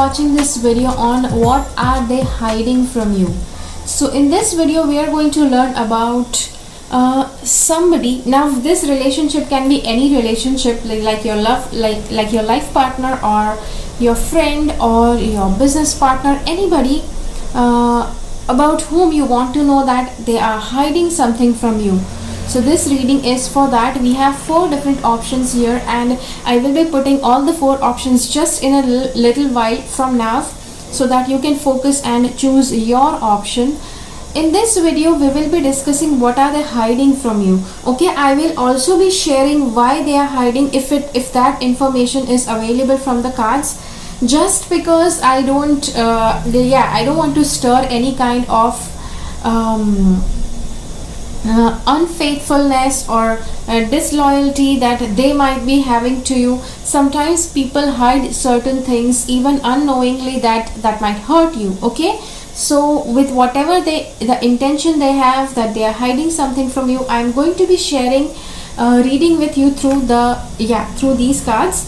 watching this video on what are they hiding from you. So in this video we are going to learn about somebody. Now this relationship can be any relationship, like your love, like your life partner or your friend or your business partner, anybody about whom you want to know that they are hiding something from you. So this reading is for that. We have 4 different options here, and I will be putting all the 4 options just in a little while from now, so that you can focus and choose your option. In this video we will be discussing what are they hiding from you. Okay, I will also be sharing why they are hiding, if that information is available from the cards, just because I don't want to stir any kind of unfaithfulness or disloyalty that they might be having to you. Sometimes people hide certain things even unknowingly that might hurt you. Okay, so with whatever the intention they have, that they are hiding something from you, I'm going to be sharing reading with you through these cards.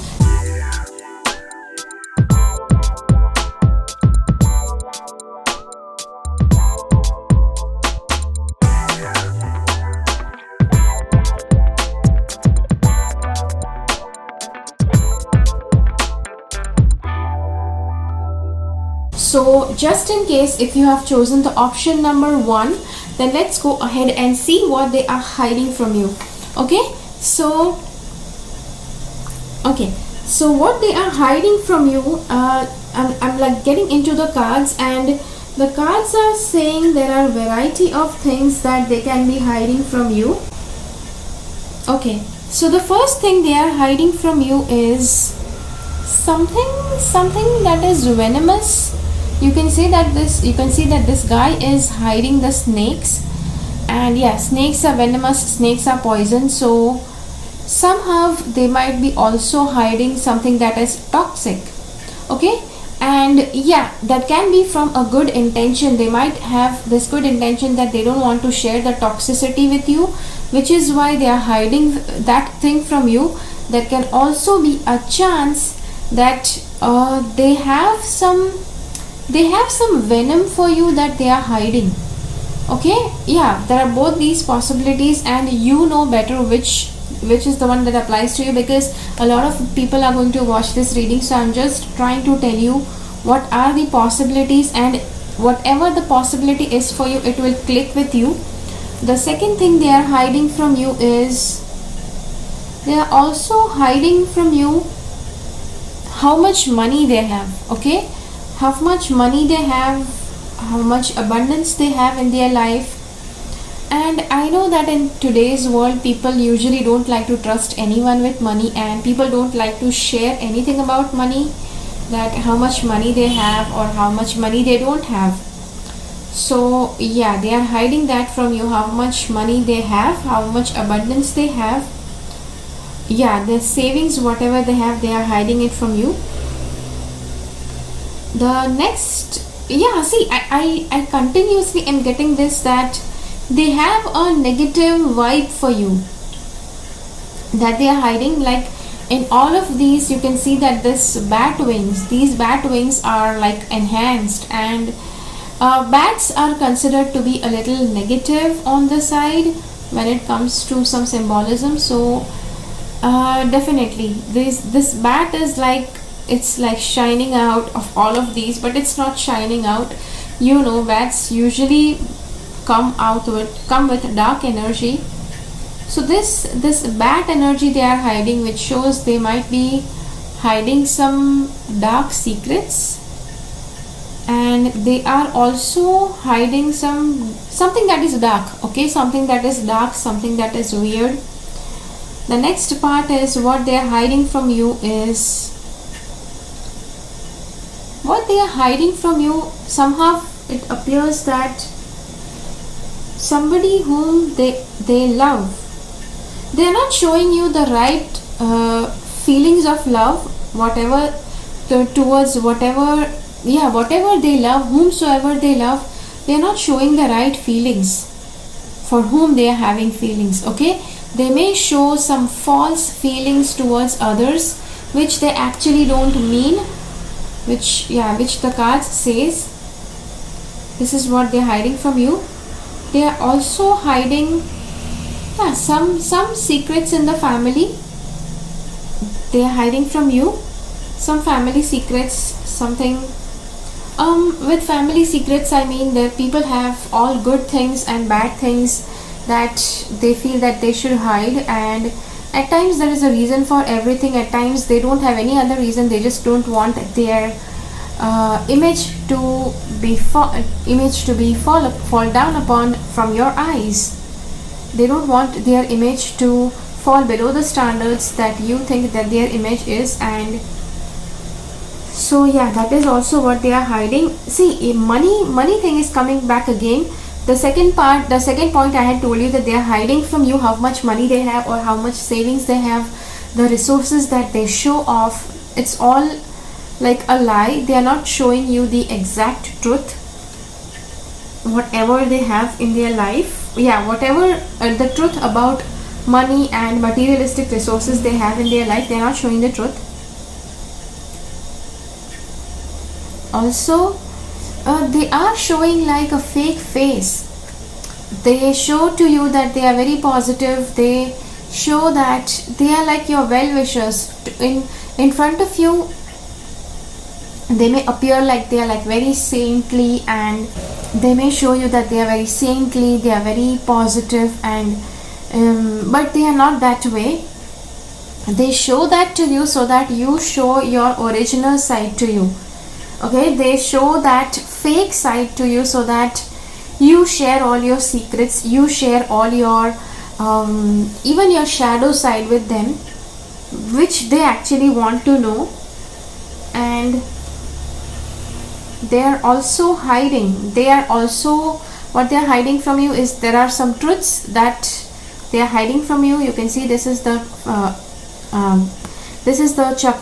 So just in case if you have chosen the option number 1, then let's go ahead and see what they are hiding from you. Okay, so what they are hiding from you, I'm like getting into the cards, and the cards are saying there are variety of things that they can be hiding from you. Okay, so the first thing they are hiding from you is something that is venomous. You can see that this guy is hiding the snakes, and yeah, snakes are venomous, snakes are poison. So somehow they might be also hiding something that is toxic. Okay, and yeah, that can be from a good intention. They might have this good intention that they don't want to share the toxicity with you, which is why they are hiding that thing from you. There can also be a chance that they have some venom for you that they are hiding. Okay, yeah, there are both these possibilities, and you know better which is the one that applies to you, because a lot of people are going to watch this reading. So I'm just trying to tell you what are the possibilities, and whatever the possibility is for you, it will click with you. The second thing they are hiding from you is they are also hiding from you how much money they have. Okay, how much money they have, how much abundance they have in their life. And I know that in today's world people usually don't like to trust anyone with money, and people don't like to share anything about money, that how much money they have or how much money they don't have. So yeah, they are hiding that from you, how much money they have, how much abundance they have. Yeah, their savings, whatever they have, they are hiding it from you. The next, yeah, see, I continuously am getting this, that they have a negative vibe for you that they are hiding. Like in all of these you can see that these bat wings are like enhanced, and bats are considered to be a little negative on the side when it comes to some symbolism. So definitely this bat is like, it's like shining out of all of these, but it's not shining out. You know, bats usually come with dark energy. So this bat energy they are hiding, which shows they might be hiding some dark secrets, and they are also hiding something that is dark. Okay, something that is dark, something that is weird. The next part is what they are hiding from you is what they are hiding from you. Somehow it appears that somebody whom they love, they are not showing you the right feelings of love, whatever towards whatever they love, whomsoever they love. They are not showing the right feelings for whom they are having feelings. Okay, they may show some false feelings towards others which they actually don't mean. which the cards says. This is what they're hiding from you. They are also hiding, yeah, some secrets in the family. They are hiding from you some family secrets, something. With family secrets, I mean that people have all good things and bad things that they feel that they should hide, and at times there is a reason for everything. At times they don't have any other reason, they just don't want their image to be fall down upon from your eyes. They don't want their image to fall below the standards that you think that their image is. And so yeah, that is also what they are hiding. See, money thing is coming back again. The second point I had told you that they are hiding from you how much money they have or how much savings they have, the resources that they show off. It's all like a lie. They are not showing you the exact truth. Whatever they have in their life, yeah, whatever the truth about money and materialistic resources they have in their life, they are not showing the truth. Also, they are showing like a fake face. They show to you that they are very positive. They show that they are like your well-wishers. In front of you, they may appear like they are like very saintly, and they may show you that they are very saintly, they are very positive, and but they are not that way. They show that to you so that you show your original side to you. Okay, they show that fake side to you so that you share all your secrets, you share all your even your shadow side with them, which they actually want to know. And they are also hiding, what they are hiding from you is there are some truths that they are hiding from you. You can see this is the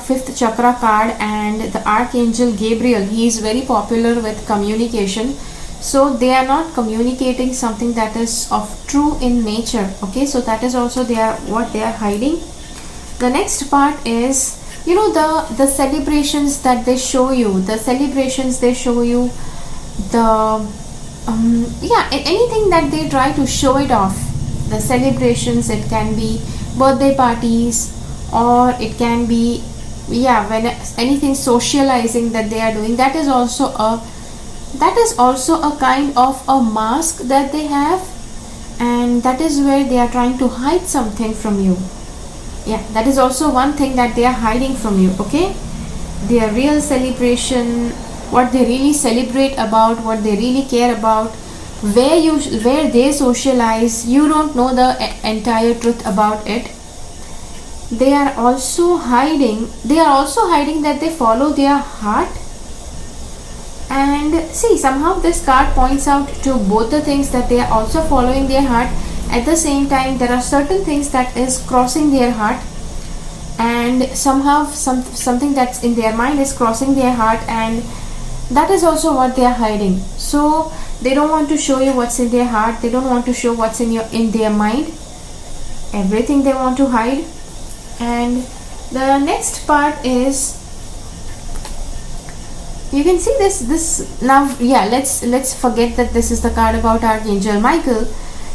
fifth chakra card, and the Archangel Gabriel, he is very popular with communication. So they are not communicating something that is of true in nature. Okay, so that is also what they are hiding. The next part is, the celebrations that they show you, the anything that they try to show it off. The celebrations, it can be birthday parties, or it can be when anything socializing that they are doing. That is also a kind of a mask that they have, and that is where they are trying to hide something from you. Yeah, that is also one thing that they are hiding from you. Okay, their real celebration, what they really celebrate about, what they really care about, where they socialize, you don't know the entire truth about it. They are also hiding that they follow their heart. And see, somehow this card points out to both the things, that they are also following their heart. At the same time, there are certain things that is crossing their heart, and somehow something that's in their mind is crossing their heart, and that is also what they are hiding. So they don't want to show you what's in their heart, they don't want to show what's in their mind. Everything they want to hide. And the next part is, you can see this now. Yeah, let's forget that this is the card about Archangel Michael.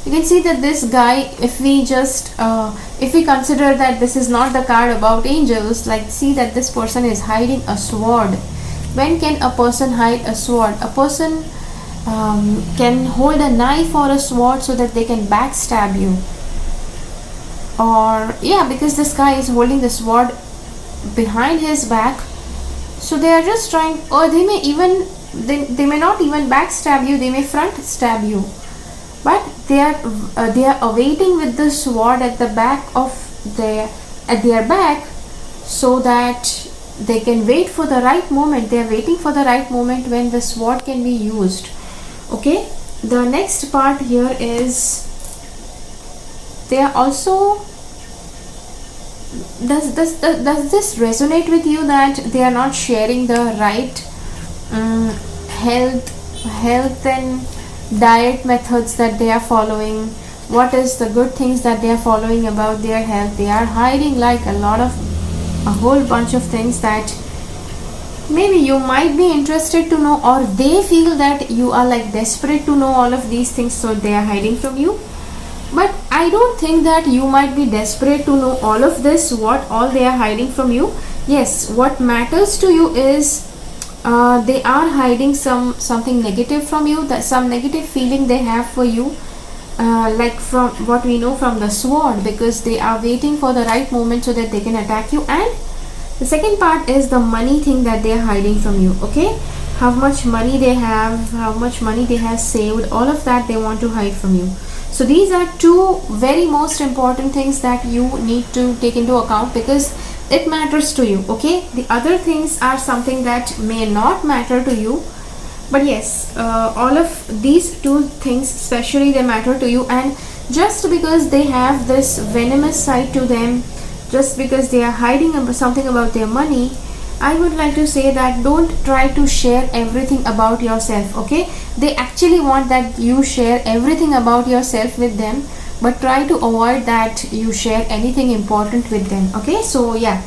You can see that this guy, if we consider that this is not the card about angels, like, see that this person is hiding a sword. When can a person hide a sword? A person can hold a knife or a sword so that they can backstab you. Or because this guy is holding the sword behind his back, so they are just trying, or they may not even backstab you, they may front stab you, but they are awaiting with the sword at the back of their back, so that they can wait for the right moment. They are waiting for the right moment when the sword can be used. Okay, the next part here is, they are also, does this resonate with you, that they are not sharing the right health and diet methods that they are following? What is the good things that they are following about their health? They are hiding like a whole bunch of things that maybe you might be interested to know, or they feel that you are like desperate to know all of these things, so they are hiding from you. But I don't think that you might be desperate to know all of this, what all they are hiding from you. Yes, what matters to you is they are hiding something negative from you, that some negative feeling they have for you, like from what we know from the sword, because they are waiting for the right moment so that they can attack you. And the second part is the money thing that they are hiding from you. Okay, how much money they have, how much money they have saved, all of that they want to hide from you. So these are two very most important things that you need to take into account, because it matters to you. Okay, the other things are something that may not matter to you, but yes, all of these two things especially, they matter to you. And just because they have this venomous side to them, just because they are hiding something about their money, I would like to say that don't try to share everything about yourself. Okay, they actually want that you share everything about yourself with them, but try to avoid that you share anything important with them. Okay, so yeah,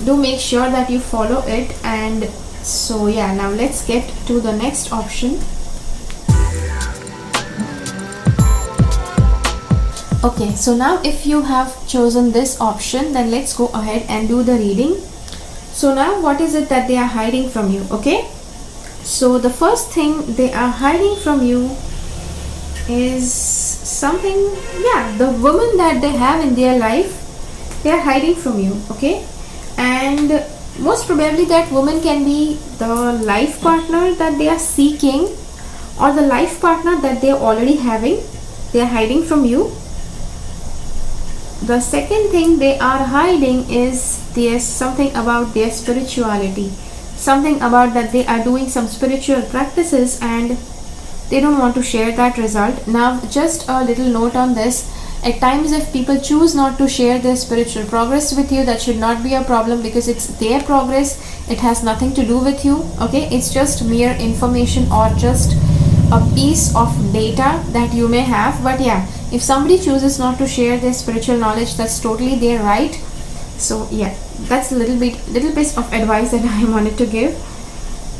do make sure that you follow it. And so yeah, now let's get to the next option. Okay, so now if you have chosen this option, then let's go ahead and do the reading. So now what is it that they are hiding from you? Okay, so the first thing they are hiding from you is something, yeah, the woman that they have in their life, they are hiding from you. Okay, and most probably that woman can be the life partner that they are seeking, or the life partner that they are already having, they are hiding from you. The second thing they are hiding is there's something about their spirituality, something about that they are doing some spiritual practices and they don't want to share that result. Now just a little note on this: at times if people choose not to share their spiritual progress with you, that should not be a problem, because it's their progress, it has nothing to do with you. Okay, it's just mere information or just a piece of data that you may have. But yeah, if somebody chooses not to share their spiritual knowledge, that's totally their right. So yeah, that's a little piece of advice that I wanted to give.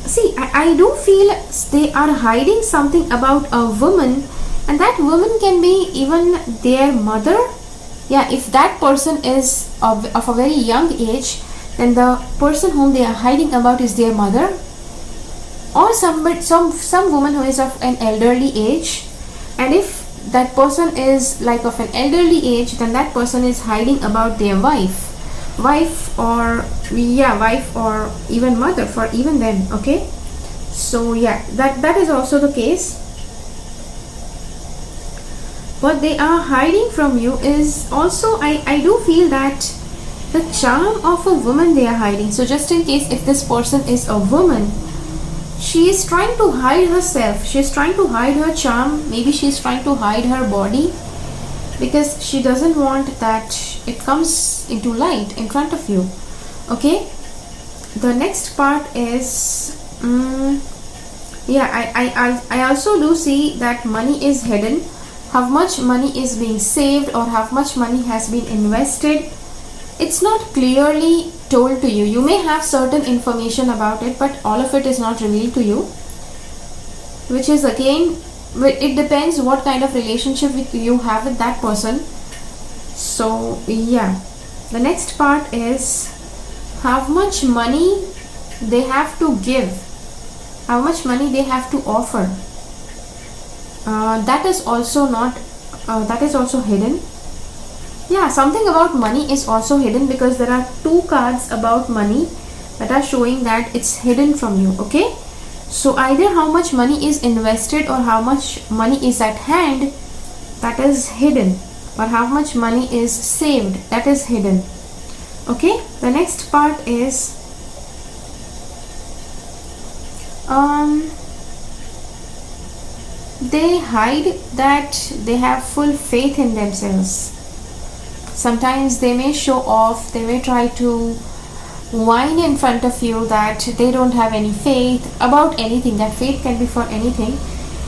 See, I do feel they are hiding something about a woman, and that woman can be even their mother. Yeah, if that person is of a very young age, then the person whom they are hiding about is their mother, or some woman who is of an elderly age. And if that person is like of an elderly age, then that person is hiding about their wife or even mother for even them. Okay, so yeah, that is also the case. What they are hiding from you is also, I do feel that the charm of a woman they are hiding. So just in case if this person is a woman, she is trying to hide herself, she is trying to hide her charm, maybe she is trying to hide her body, because she doesn't want that it comes into light in front of you. Okay, the next part is I also do see that money is hidden. How much money is being saved or how much money has been invested, it's not clearly told to you. You may have certain information about it, but all of it is not revealed to you, which is again, it depends what kind of relationship you have with that person. So yeah, the next part is how much money they have to give, how much money they have to offer. That is also not that is also hidden. Yeah, something about money is also hidden, because there are two cards about money that are showing that it's hidden from you. Okay, so either how much money is invested or how much money is at hand, that is hidden, or how much money is saved, that is hidden. Okay, the next part is they hide that they have full faith in themselves. Sometimes they may show off, they may try to whine in front of you that they don't have any faith about anything. That faith can be for anything.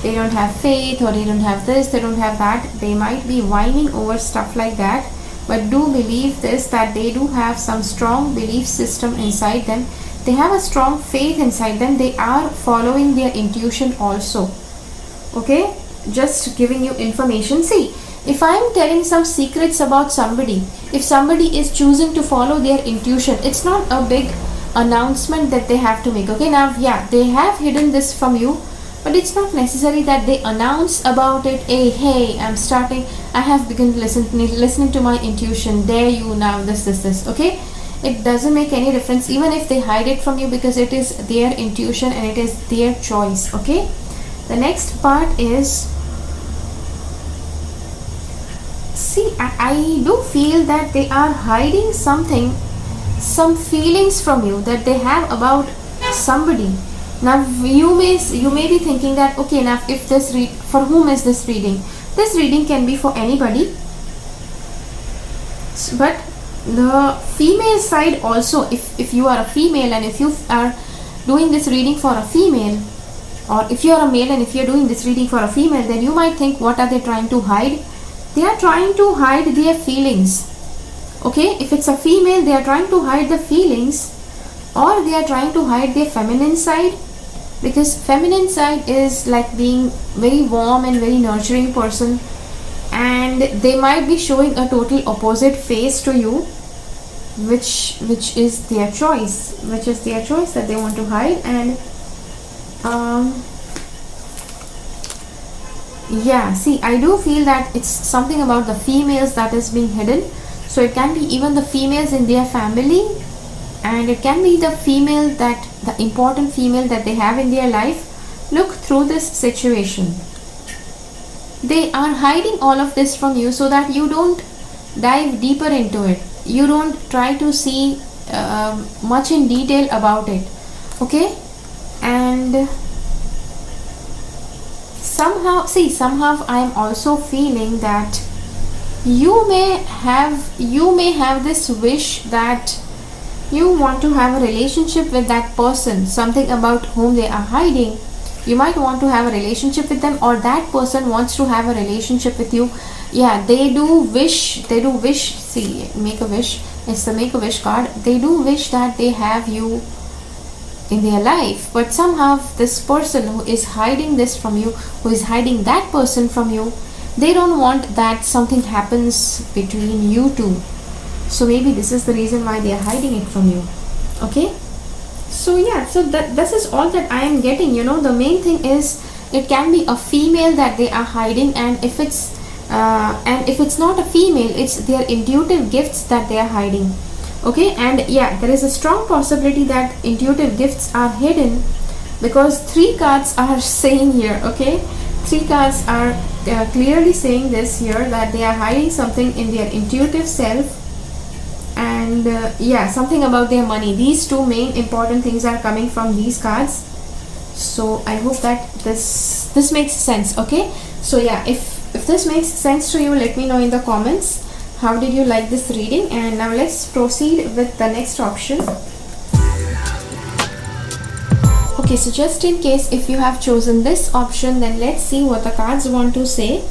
They don't have faith, or they don't have this, they don't have that. They might be whining over stuff like that, but do believe this, that they do have some strong belief system inside them. they have a strong faith inside them. They are following their intuition also. Okay, just giving you information. See, if I am telling some secrets about somebody, if somebody is choosing to follow their intuition, it's not a big announcement that they have to make. Okay, now yeah, they have hidden this from you, but it's not necessary that they announce about it. Hey, I have begun listening to my intuition. There you now, this. Okay, it doesn't make any difference even if they hide it from you, because it is their intuition and it is their choice. Okay, the next part is, see, I do feel that they are hiding something, some feelings from you that they have about somebody. Now you may be thinking that, okay, now if this for whom is this reading? This reading can be for anybody, but the female side also, if you are a female and if you are doing this reading for a female, or if you are a male and if you are doing this reading for a female, then you might think, what are they trying to hide? They are trying to hide their feelings. Okay, if it's a female, they are trying to hide the feelings, or they are trying to hide their feminine side, because feminine side is like being very warm and very nurturing person, and they might be showing a total opposite face to you, which is their choice, that they want to hide. And yeah, see, I do feel that it's something about the females that is being hidden. So it can be even the females in their family, and it can be the important female that they have in their life. Look through this situation. They are hiding all of this from you so that you don't dive deeper into it. You don't try to see much in detail about it. Okay, and somehow I am also feeling that you may have this wish that you want to have a relationship with that person, something about whom they are hiding. You might want to have a relationship with them, or that person wants to have a relationship with you. Yeah, they do wish. See, make a wish. It's the make a wish card. They do wish that they have you in their life, but somehow this person who is hiding this from you, who is hiding that person from you, they don't want that something happens between you two. So maybe this is the reason why they are hiding it from you. Okay, so yeah, so this is all that I am getting. The main thing is, it can be a female that they are hiding, and if it's not a female, it's their intuitive gifts that they are hiding. Okay, and yeah, there is a strong possibility that intuitive gifts are hidden, because 3 cards are saying here. Okay, 3 cards are clearly saying this here, that they are hiding something in their intuitive self, and yeah, something about their money. These 2 main important things are coming from these cards. So I hope that this makes sense. Okay, so yeah, if this makes sense to you, let me know in the comments. How did you like this reading? And now let's proceed with the next option. Okay, so just in case if you have chosen this option, then let's see what the cards want to say.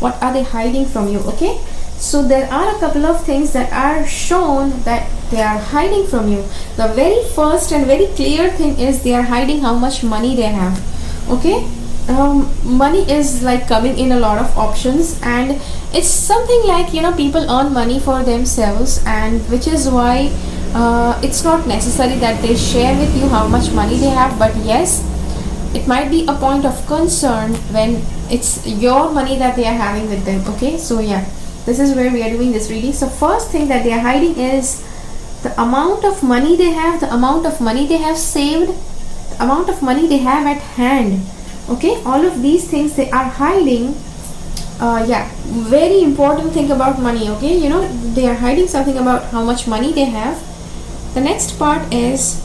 What are they hiding from you? Okay, so there are a couple of things that are shown that they are hiding from you. The very first and very clear thing is they are hiding how much money they have. Okay, money is like coming in a lot of options, and it's something like, people earn money for themselves, and which is why it's not necessary that they share with you how much money they have. But yes, it might be a point of concern when it's your money that they are having with them. Okay, so yeah, this is where we are doing this reading. So first thing that they are hiding is the amount of money they have, the amount of money they have saved, the amount of money they have at hand. Okay, all of these things they are hiding. Yeah, very important thing about money. Okay, they are hiding something about how much money they have. The next part is,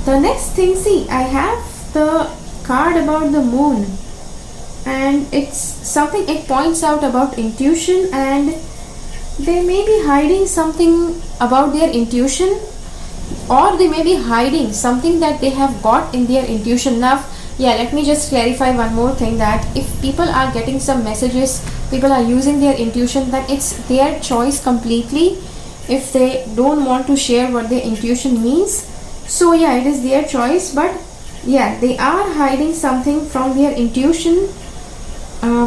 the next thing, see, I have the card about the moon, and it's something, it points out about intuition, and they may be hiding something about their intuition, or they may be hiding something that they have got in their intuition. Now yeah, let me just clarify one more thing, that if people are getting some messages, people are using their intuition, then it's their choice completely. if they don't want to share what their intuition means. So yeah, it is their choice, but yeah, they are hiding something from their intuition,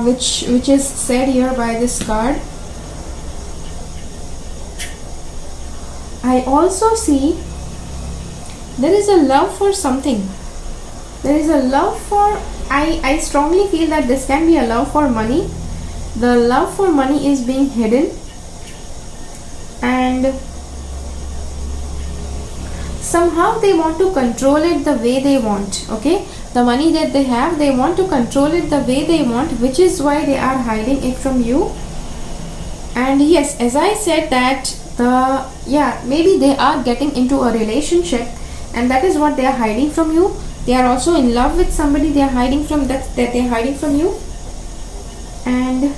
which is said here by this card. I also see there is a love for something. There is a love for, I strongly feel that this can be a love for money. The love for money is being hidden, and somehow they want to control it the way they want. Okay, the money that they have, they want to control it the way they want, which is why they are hiding it from you. And yes, as I said that maybe they are getting into a relationship, and that is what they are hiding from you. They are also in love with somebody, they are hiding from that they are hiding from you. And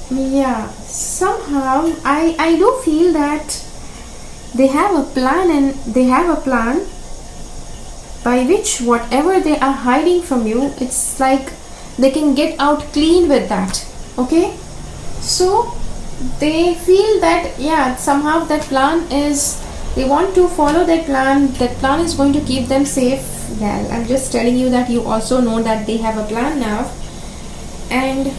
yeah, somehow I do feel that they have a plan, and they have a plan by which whatever they are hiding from you, it's like they can get out clean with that. Okay, so they feel that somehow that plan is, they want to follow that plan. That plan is going to keep them safe. Well, I'm just telling you that you also know that they have a plan now. And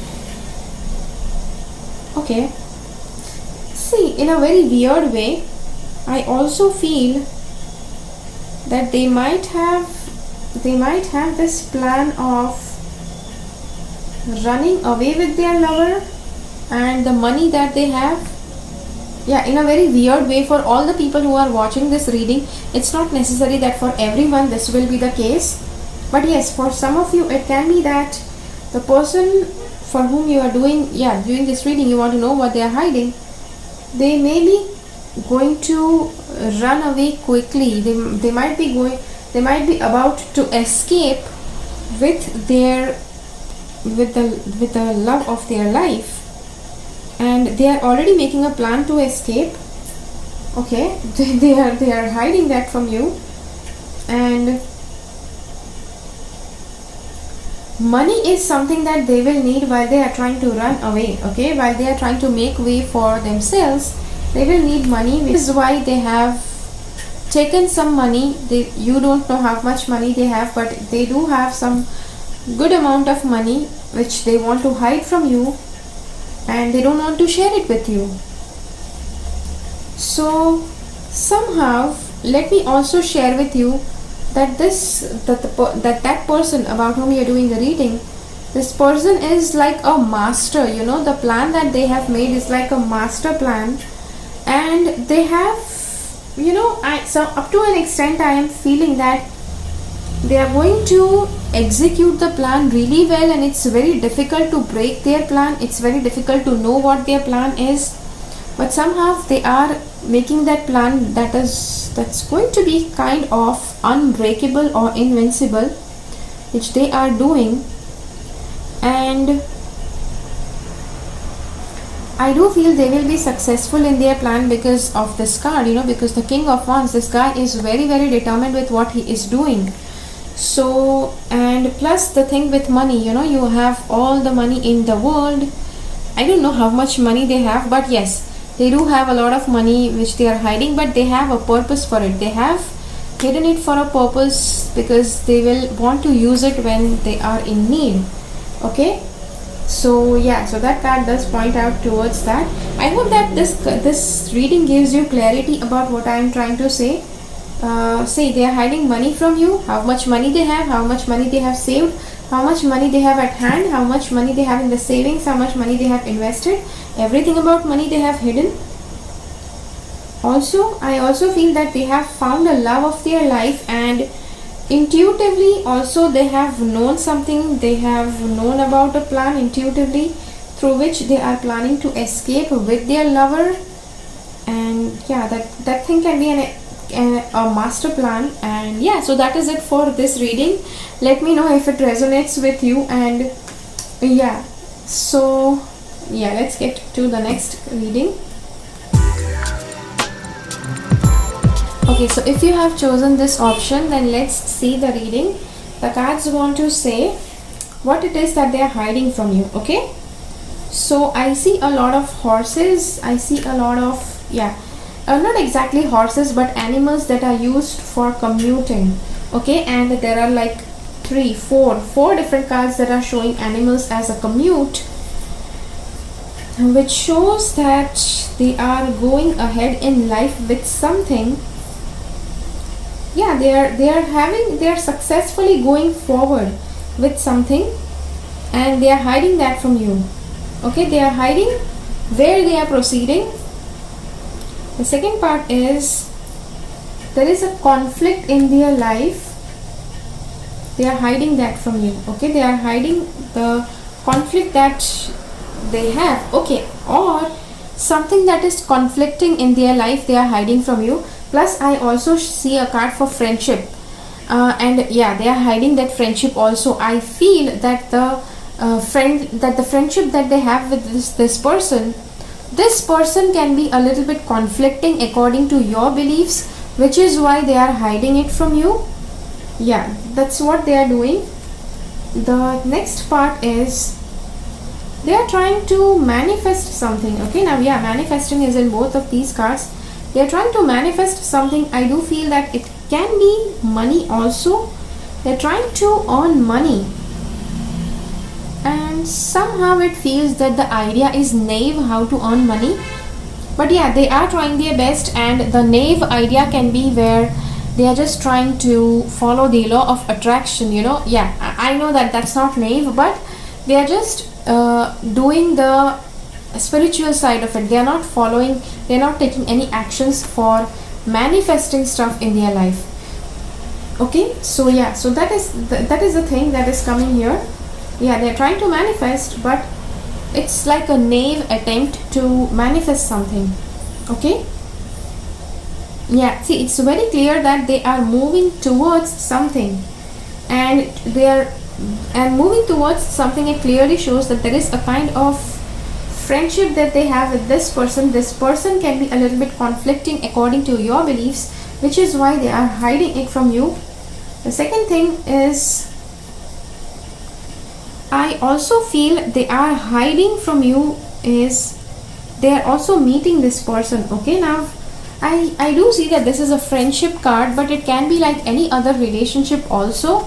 okay, see, in a very weird way, I also feel that they might have this plan of running away with their lover and the money that they have. Yeah, in a very weird way, for all the people who are watching this reading, it's not necessary that for everyone this will be the case, but yes, for some of you it can be that the person for whom you are doing this reading, you want to know what they are hiding. They may be going to run away quickly. They might be about to escape with the love of their life, and they are already making a plan to escape. Okay, they are hiding that from you. And money is something that they will need while they are trying to run away. Okay, while they are trying to make way for themselves, they will need money, which is why they have taken some money. You don't know how much money they have, but they do have some good amount of money which they want to hide from you, and they don't want to share it with you. So somehow, let me also share with you that that person about whom you are doing the reading, this person is like a master. The plan that they have made is like a master plan, and they have, so up to an extent I am feeling that they are going to execute the plan really well, and it's very difficult to break their plan. It's very difficult to know what their plan is, but somehow they are making that plan that's going to be kind of unbreakable or invincible, which they are doing. And I do feel they will be successful in their plan because of this card, because the King of Wands, this guy is very, very determined with what he is doing. So, and plus the thing with money, you have all the money in the world. I don't know how much money they have, but yes, they do have a lot of money which they are hiding, but they have a purpose for it. They have hidden it for a purpose because they will want to use it when they are in need. Okay, so yeah, so that card does point out towards that. I hope that this reading gives you clarity about what I am trying to say. Say they are hiding money from you, how much money they have, how much money they have saved, how much money they have at hand, how much money they have in the savings, how much money they have invested. Everything about money they have hidden. Also, I also feel that they have found a love of their life, and intuitively also they have known something. They have known about a plan intuitively through which they are planning to escape with their lover. And yeah, that thing can be a master plan. And yeah, so that is it for this reading. Let me know if it resonates with you. And yeah, so yeah, let's get to the next reading. Okay, so if you have chosen this option, then let's see the reading. The cards want to say what it is that they are hiding from you. Okay, so I see a lot of horses, I see a lot of Yeah, not exactly horses, but animals that are used for commuting. Okay, and there are like four different cards that are showing animals as a commute, which shows that they are going ahead in life with something. Yeah, they are successfully going forward with something, and they are hiding that from you. Okay, they are hiding where they are proceeding. The second part is there is a conflict in their life. They are hiding that from you. Okay, they are hiding the conflict that they have. Okay, or something that is conflicting in their life, they are hiding from you. Plus I also see a card for friendship, and yeah, they are hiding that friendship also. I feel that the friendship that they have with this person can be a little bit conflicting according to your beliefs, which is why they are hiding it from you. Yeah, that's what they are doing. The next part is they are trying to manifest something. Okay, now yeah, manifesting is in both of these cards. They are trying to manifest something. I do feel that it can be money also. They're trying to earn money, and somehow it feels that the idea is naive how to earn money. But yeah, they are trying their best, and the naive idea can be where they are just trying to follow the law of attraction, you know. Yeah, I know that that's not naive, but they are just doing the spiritual side of it. They are not following, they are not taking any actions for manifesting stuff in their life. Okay, so yeah, so that is the thing that is coming here. Yeah, they're trying to manifest, but it's like a naive attempt to manifest something. Okay, yeah, see, it's very clear that they are moving towards something, and moving towards something, it clearly shows that there is a kind of friendship that they have with this person. This person can be a little bit conflicting according to your beliefs, which is why they are hiding it from you. The second thing is I also feel they are hiding from you is they are also meeting this person. Okay, now I do see that this is a friendship card, but it can be like any other relationship also,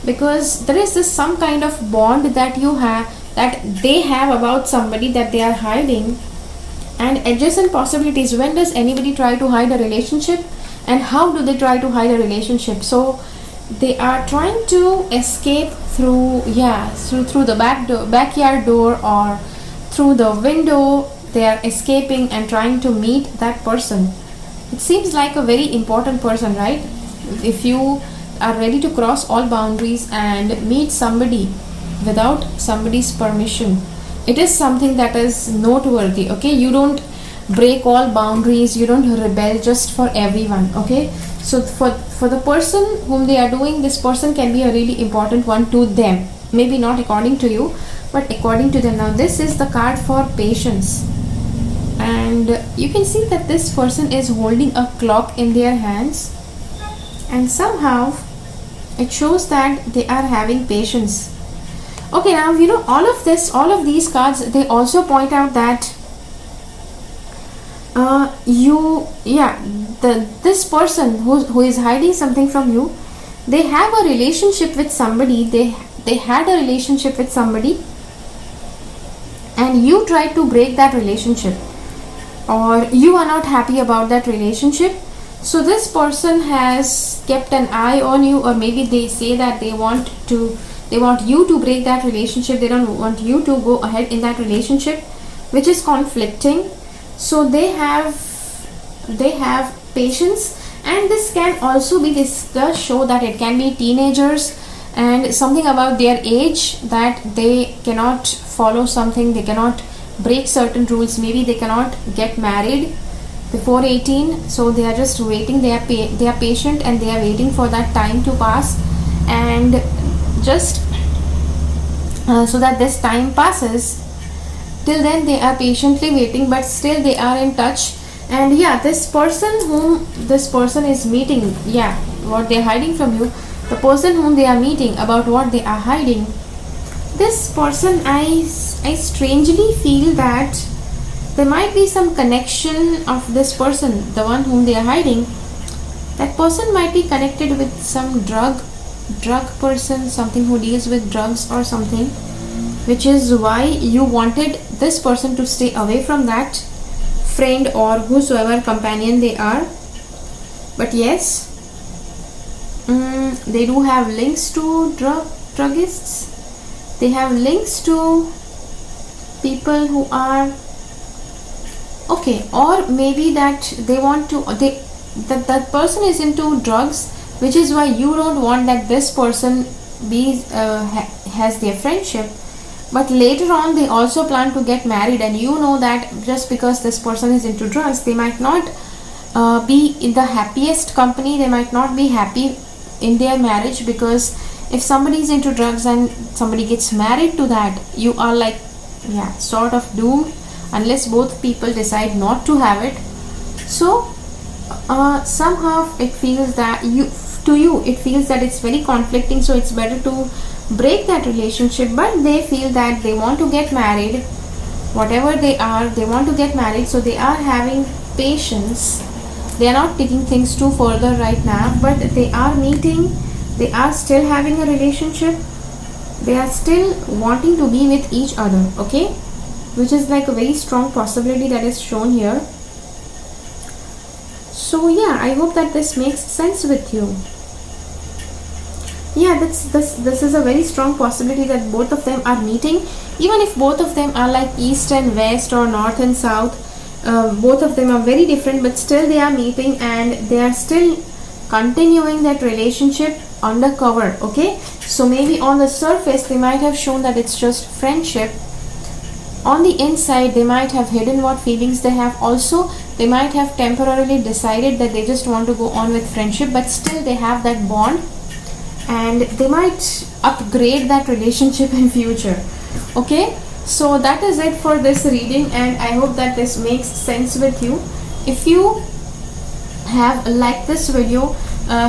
because there is this some kind of bond that you have, that they have about somebody that they are hiding. And adjacent possibilities, when does anybody try to hide a relationship, and how do they try to hide a relationship? So they are trying to escape through, yeah, through the backyard door, or through the window. They are escaping and trying to meet that person. It seems like a very important person, right? If you are ready to cross all boundaries and meet somebody without somebody's permission, it is something that is noteworthy. Okay, you don't break all boundaries, you don't rebel just for everyone. Okay, so for the person whom they are doing, this person can be a really important one to them, maybe not according to you, but according to them. Now this is the card for patience, and you can see that this person is holding a clock in their hands, and somehow it shows that they are having patience. Okay, now you know all of these cards, they also point out that this person who is hiding something from you, they have a relationship with somebody, they had a relationship with somebody, and you tried to break that relationship, or you are not happy about that relationship. So this person has kept an eye on you, or maybe they say that they want you to break that relationship. They don't want you to go ahead in that relationship, which is conflicting. So they have patience, and this can also be the show that it can be teenagers and something about their age, that they cannot follow something, they cannot break certain rules, maybe they cannot get married before 18, so they are just waiting. They are patient, and they are waiting for that time to pass, and just so that this time passes, till then they are patiently waiting, but still they are in touch. And yeah, this person whom this person is meeting, yeah, what they are hiding from you, the person whom they are meeting, about what they are hiding, this person, I strangely feel that there might be some connection of this person, the one whom they are hiding. That person might be connected with some drug person, something who deals with drugs or something, which is why you wanted this person to stay away from that friend or whosoever companion they are. But yes, they do have links to druggists. They have links to people who are okay, or maybe that they want to that person is into drugs, which is why you don't want that this person has their friendship. But later on they also plan to get married, and you know that just because this person is into drugs, they might not be in the happiest company, they might not be happy in their marriage, because if somebody is into drugs and somebody gets married to that, you are like, yeah, sort of doomed unless both people decide not to have it. So somehow it feels that it feels that it's very conflicting, so it's better to break that relationship. But they feel that they want to get married, whatever they are, they want to get married, so they are having patience. They are not taking things too further right now, but they are meeting, they are still having a relationship, they are still wanting to be with each other, okay, which is like a very strong possibility that is shown here. So yeah, I hope that this makes sense with you. Yeah, this is a very strong possibility that both of them are meeting, even if both of them are like east and west or north and south. Both of them are very different, but still they are meeting and they are still continuing that relationship undercover, okay. So maybe on the surface they might have shown that it's just friendship. On the inside they might have hidden what feelings they have. Also, they might have temporarily decided that they just want to go on with friendship, but still they have that bond, and they might upgrade that relationship in future, okay. So that is it for this reading, and I hope that this makes sense with you. If you have liked this video,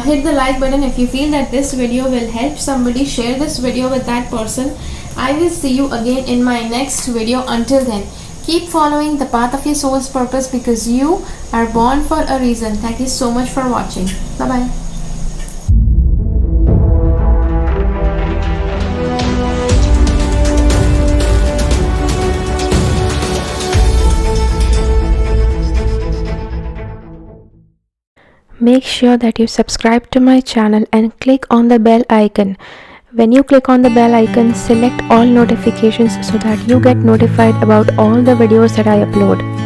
hit the like button. If you feel that this video will help somebody, share this video with that person. I will see you again in my next video. Until then, keep following the path of your soul's purpose, because you are born for a reason. Thank you so much for watching. Bye bye. Make sure that you subscribe to my channel and click on the bell icon. When you click on the bell icon, select all notifications so that you get notified about all the videos that I upload.